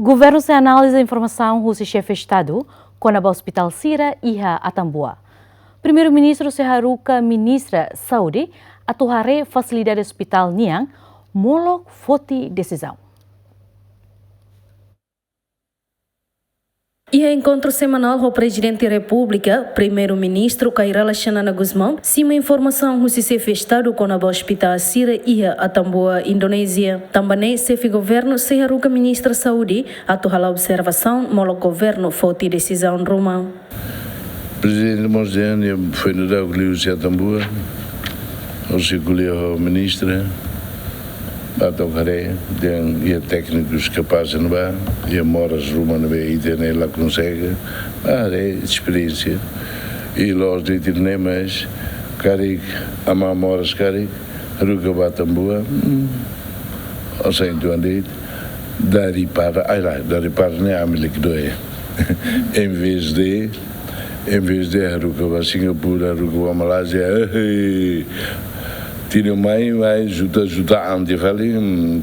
Governo se analisa a informação do chefe de Estado com a Hospital Sira e a Atambua. Primeiro-ministro Seharuka ministra Saúde atuhare facilidade hospital Niang molo foti decisão. E a encontro semanal com o Presidente da República, Primeiro-Ministro Kairala Xanana Guzmão, cima informação do chefe de Estado com a Hospital Sira e a Atambua, Indonésia. Também chefe governo Seharuka ministra Saúde atuhala observação molo governo foti decisão Roma. Presidente Mosdene foi no dar o Liu Atambua, o circulou a ministra, Batocare, e a técnicos capazes de levar, e a moras Roma não vai ter lá consegue, é experiência. E nós de nem mais, carig, amar moras carig, Ruga Batambua, ou sem tu andei, dari para nem a milik doe. Em vez de Ruga Singapura, Ruga Malásia, tinha mais ajuda ante vale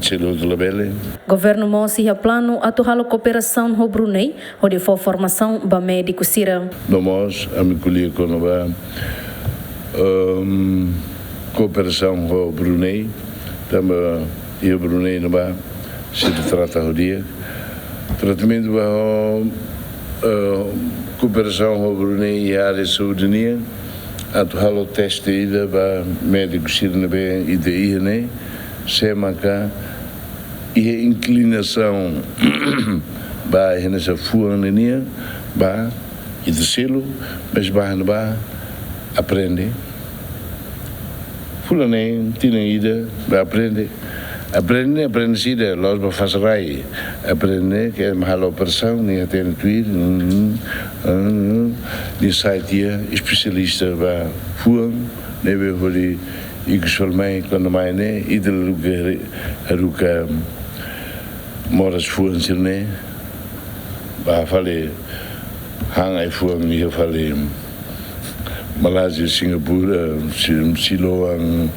celo de labele. Governo Mosi a plano atuhalo cooperação com Brunei, onde for formação ba médico Sira. Nós a me colher com a cooperação com Brunei, também e o Brunei não vai se trata o dia. Tratamento cooperação com Brunei e a área de saúde atuhalo teste ida ba médico sirne bem ide ihne semaka e inclinação ba ihne sa fuanenia ba ide selo mas ba aprende fulane tina ida ba aprende sida los ba fasrai aprende que é uma operação nem até no Twitter de site especialista ba fuang nebe hori igualmente quando mais né e de lugar haruka moras fuang sirne ba fale hangai fuang ni fale Malásia, Singapura, Siloam,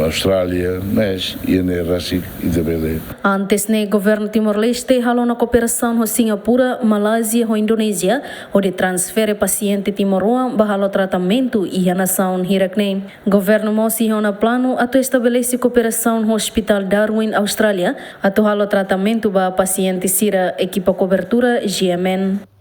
Austrália, mas e na Rússia e também. Antes ne governo Timor-Leste halo na cooperação com Singapura, Malásia e Indonésia, onde transfere paciente Timor-Leste bahalo tratamento e a nação Hirakne. Governo Mosi na plano atu estabelece cooperação no Hospital Darwin, Austrália, atu halo tratamento ba paciente Sira equipa cobertura GMN.